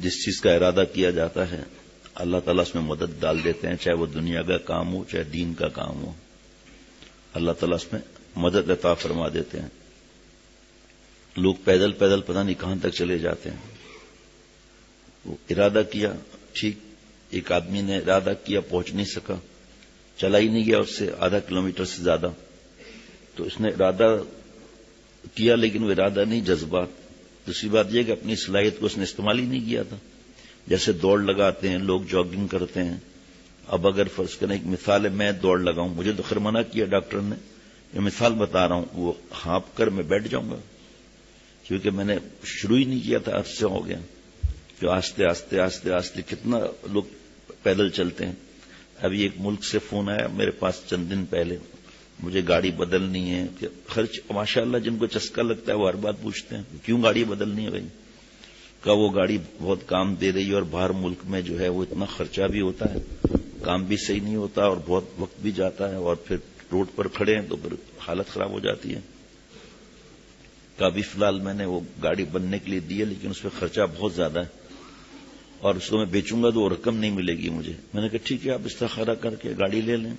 جس چیز کا ارادہ کیا جاتا ہے اللہ تعالیٰ اس میں مدد ڈال دیتے ہیں، چاہے وہ دنیا کا کام ہو چاہے دین کا کام ہو، اللہ تعالیٰ اس میں مدد عطا فرما دیتے ہیں۔ لوگ پیدل پیدل پتہ نہیں کہاں تک چلے جاتے ہیں۔ وہ ارادہ کیا، ٹھیک، ایک آدمی نے ارادہ کیا، پہنچ نہیں سکا، چلا ہی نہیں گیا اس سے آدھا کلومیٹر سے زیادہ، تو اس نے ارادہ کیا لیکن وہ ارادہ نہیں، جذبہ۔ دوسری بات یہ کہ اپنی صلاحیت کو اس نے استعمال ہی نہیں کیا تھا۔ جیسے دوڑ لگاتے ہیں لوگ، جاگنگ کرتے ہیں۔ اب اگر فرض کریں ایک مثال ہے، میں دوڑ لگاؤں، مجھے تو خیر منع کیا ڈاکٹر نے، یہ مثال بتا رہا ہوں، وہ ہانپ کر میں بیٹھ جاؤں گا کیونکہ میں نے شروع ہی نہیں کیا تھا، عرصے ہو گیا جو آہستہ آہستہ آہستہ آہستہ کتنا لوگ پیدل چلتے ہیں۔ ابھی ایک ملک سے فون آیا میرے پاس چند دن پہلے، مجھے گاڑی بدلنی ہے کہ خرچ، ماشاءاللہ جن کو چسکا لگتا ہے وہ ہر بات پوچھتے ہیں کیوں گاڑی بدلنی ہے بھائی، کہ وہ گاڑی بہت کام دے رہی ہے اور باہر ملک میں جو ہے وہ اتنا خرچہ بھی ہوتا ہے، کام بھی صحیح نہیں ہوتا اور بہت وقت بھی جاتا ہے، اور پھر روڈ پر کھڑے ہیں تو پھر حالت خراب ہو جاتی ہے۔ کہ ابھی فی الحال میں نے وہ گاڑی بننے کے لیے دی ہے لیکن اس پہ خرچہ بہت زیادہ ہے اور اس کو میں بیچوں گا تو وہ رقم نہیں ملے گی مجھے۔ میں نے کہا ٹھیک ہے آپ استخارہ کر کے گاڑی لے لیں،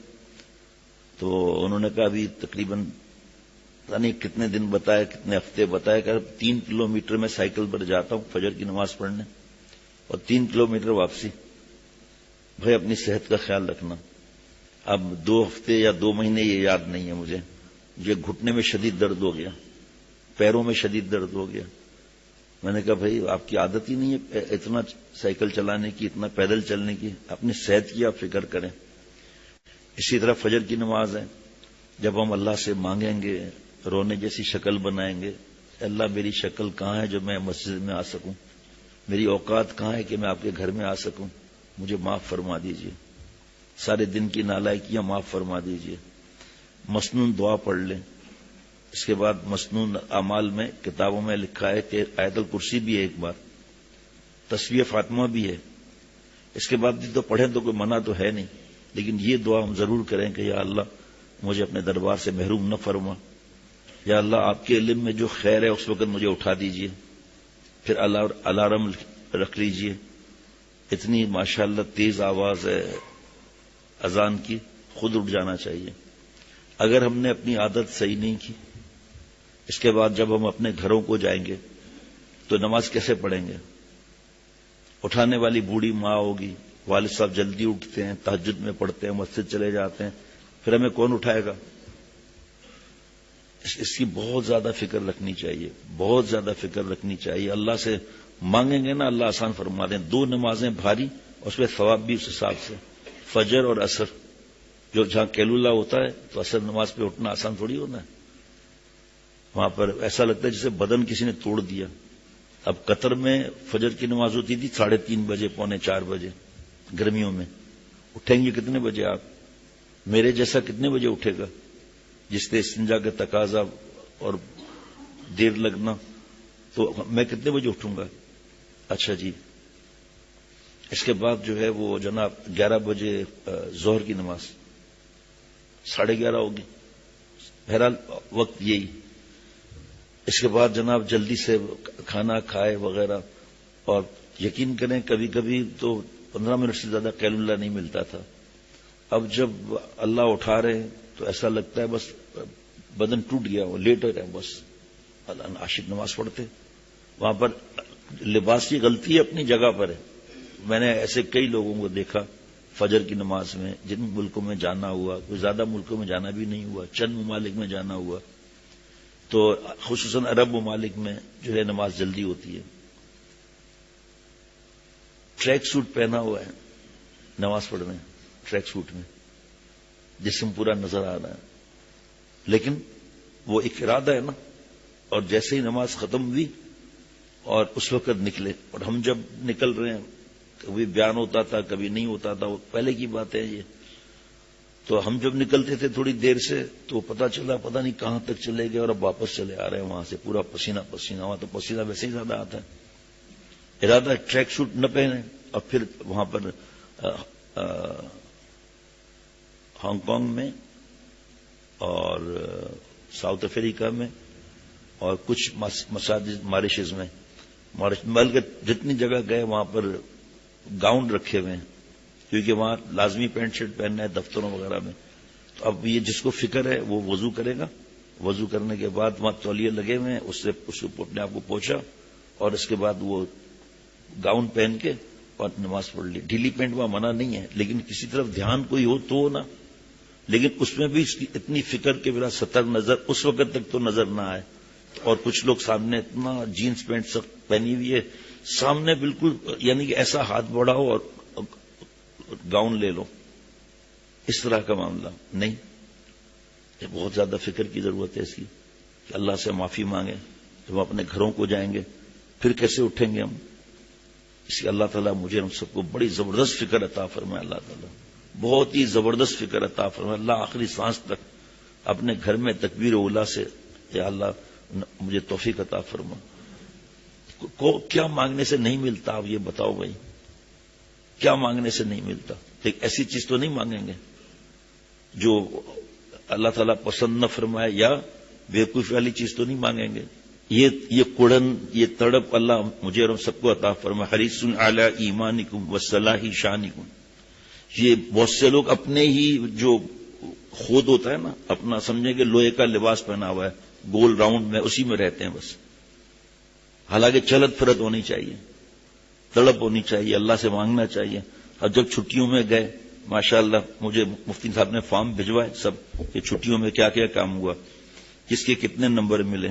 تو انہوں نے کہا ابھی تقریباً پتہ نہیں کتنے دن بتایا، کتنے ہفتے بتایا، کہ 3 کلومیٹر میں سائیکل پر جاتا ہوں فجر کی نماز پڑھنے اور 3 کلومیٹر واپسی۔ بھائی اپنی صحت کا خیال رکھنا۔ اب 2 ہفتے یا 2 مہینے یہ یاد نہیں ہے مجھے، گھٹنے میں شدید درد ہو گیا، پیروں میں شدید درد ہو گیا۔ میں نے کہا بھائی آپ کی عادت ہی نہیں ہے اتنا سائیکل چلانے کی، اتنا پیدل چلنے کی، اپنی صحت کی آپ فکر کریں۔ اسی طرح فجر کی نماز ہے، جب ہم اللہ سے مانگیں گے، رونے جیسی شکل بنائیں گے، اللہ میری شکل کہاں ہے جو میں مسجد میں آ سکوں، میری اوقات کہاں ہے کہ میں آپ کے گھر میں آ سکوں، مجھے معاف فرما دیجئے، سارے دن کی نالائکیاں معاف فرما دیجئے۔ مسنون دعا پڑھ لیں۔ اس کے بعد مسنون اعمال میں کتابوں میں لکھا ہے کہ آیت الکرسی بھی ہے، ایک بار تسبیح فاطمہ بھی ہے۔ اس کے بعد بھی تو پڑھیں تو کوئی منع تو ہے نہیں، لیکن یہ دعا ہم ضرور کریں کہ یا اللہ مجھے اپنے دربار سے محروم نہ فرما، یا اللہ آپ کے علم میں جو خیر ہے اس وقت مجھے اٹھا دیجئے، پھر الارم رکھ لیجئے۔ اتنی ماشاءاللہ تیز آواز ہے اذان کی، خود اٹھ جانا چاہیے۔ اگر ہم نے اپنی عادت صحیح نہیں کی، اس کے بعد جب ہم اپنے گھروں کو جائیں گے تو نماز کیسے پڑھیں گے؟ اٹھانے والی بوڑھی ماں ہوگی، والد صاحب جلدی اٹھتے ہیں، تہجد میں پڑھتے ہیں، مسجد چلے جاتے ہیں، پھر ہمیں کون اٹھائے گا؟ اس کی بہت زیادہ فکر رکھنی چاہیے، بہت زیادہ فکر رکھنی چاہیے۔ اللہ سے مانگیں گے نا اللہ آسان فرما دیں۔ 2 نمازیں بھاری، اس پہ ثواب بھی اس حساب سے، فجر اور عصر۔ جو جہاں قیلولہ ہوتا ہے تو عصر نماز پہ اٹھنا آسان تھوڑی ہونا ہے، وہاں پر ایسا لگتا ہے جسے بدن کسی نے توڑ دیا۔ اب قطر میں فجر کی نماز ہوتی تھی 3:30 بجے، 3:45 بجے، گرمیوں میں۔ اٹھیں گے کتنے بجے آپ؟ میرے جیسا کتنے بجے اٹھے گا جس سے استنجا کا تقاضا اور دیر لگنا، تو میں کتنے بجے اٹھوں گا؟ اچھا جی، اس کے بعد جو ہے وہ جناب 11 بجے ظہر کی نماز، 11:30 ہوگی، بہرحال وقت یہی۔ اس کے بعد جناب جلدی سے کھانا کھائے وغیرہ، اور یقین کریں کبھی کبھی تو 15 منٹ سے زیادہ قیلولہ نہیں ملتا تھا۔ اب جب اللہ اٹھا رہے ہیں تو ایسا لگتا ہے بس بدن ٹوٹ گیا، وہ لیٹ ہو رہے ہیں، بس اللہ عاشق نماز پڑھتے۔ وہاں پر لباس کی غلطی اپنی جگہ پر ہے۔ میں نے ایسے کئی لوگوں کو دیکھا فجر کی نماز میں، جن ملکوں میں جانا ہوا، کوئی زیادہ ملکوں میں جانا بھی نہیں ہوا، چند ممالک میں جانا ہوا، تو خصوصاً عرب ممالک میں جو ہے نماز جلدی ہوتی ہے۔ ٹریک سوٹ پہنا ہوا ہے نماز پڑھنے، ٹریک سوٹ میں جسم پورا نظر آ رہا ہے، لیکن وہ ایک ارادہ ہے نا، اور جیسے ہی نماز ختم ہوئی اور اس وقت نکلے، اور ہم جب نکل رہے ہیں کبھی بیان ہوتا تھا کبھی نہیں ہوتا تھا، وہ پہلے کی بات ہے یہ۔ تو ہم جب نکلتے تھے تھوڑی دیر سے تو پتہ چلا پتہ نہیں کہاں تک چلے گئے، اور اب واپس چلے آ رہے ہیں وہاں سے پورا پسینہ پسینہ، وہاں تو پسینہ ویسے ہی زیادہ آتا ہے۔ ارادہ ٹریک سوٹ نہ پہنے، اور پھر وہاں پر ہانگ کانگ میں اور ساؤتھ افریقہ میں اور کچھ مساجد ماریشز میں بلکہ جتنی جگہ گئے وہاں پر گاؤن رکھے ہوئے ہیں، کیونکہ وہاں لازمی پینٹ شرٹ پہننا ہے دفتروں وغیرہ میں. تو اب یہ جس کو فکر ہے وہ وضو کرے گا، وضو کرنے کے بعد وہاں تولیے لگے ہوئے ہیں، اس سے اپنے آپ کو پوچھا اور اس کے بعد وہ گاؤن پہن کے اور نماز پڑھ لی. ڈھیلی پینٹ وہاں منع نہیں ہے، لیکن کسی طرف دھیان کوئی ہو تو نا، لیکن اس میں بھی اس کی اتنی فکر کہ میرا سطر نظر اس وقت تک تو نظر نہ آئے. اور کچھ لوگ سامنے اتنا جینس پینٹ سخت پہنی ہوئی ہے، سامنے بالکل یعنی کہ ایسا ہاتھ بڑھاؤ اور گاؤن لے لو، اس طرح کا معاملہ نہیں. یہ بہت زیادہ فکر کی ضرورت ہے اس کی کہ اللہ سے معافی مانگیں. جب ہم اپنے گھروں کو جائیں گے پھر کیسے اٹھیں گے ہم؟ اس کی اللہ تعالیٰ مجھے ہم سب کو بڑی زبردست فکر عطا فرمائے. اللہ تعالیٰ بہت ہی زبردست فکر عطا فرمائے. اللہ آخری سانس تک اپنے گھر میں تکبیر اولا سے یا اللہ مجھے توفیق عطا فرما. کو کیا مانگنے سے نہیں ملتا؟ آپ یہ بتاؤ بھائی، کیا مانگنے سے نہیں ملتا؟ ایک ایسی چیز تو نہیں مانگیں گے جو اللہ تعالیٰ پسند نہ فرمائے، یا بیوقوفی والی چیز تو نہیں مانگیں گے. یہ کڑن، یہ تڑپ اللہ مجھے اور ہم سب کو عطا فرمائے. حریص علی ایمانکم وصلاح شانکم. یہ بہت سے لوگ اپنے ہی جو خود ہوتا ہے نا، اپنا سمجھیں کہ لوہے کا لباس پہنا ہوا ہے گول راؤنڈ میں، اسی میں رہتے ہیں بس. حالانکہ چلت پھرت ہونی چاہیے، تڑپ ہونی چاہیے، اللہ سے مانگنا چاہیے. اور جب چھٹیوں میں گئے، ماشاءاللہ مجھے مفتی صاحب نے فارم بھجوائے سب کہ چھٹیوں میں کیا کیا کام ہوا، کس کے کتنے نمبر ملے.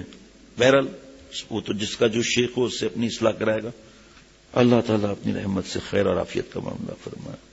بہرحال وہ تو جس کا جو شیخ ہو اس سے اپنی اصلاح کرائے گا. اللہ تعالیٰ اپنی رحمت سے خیر اور عافیت کا معاملہ فرمائے.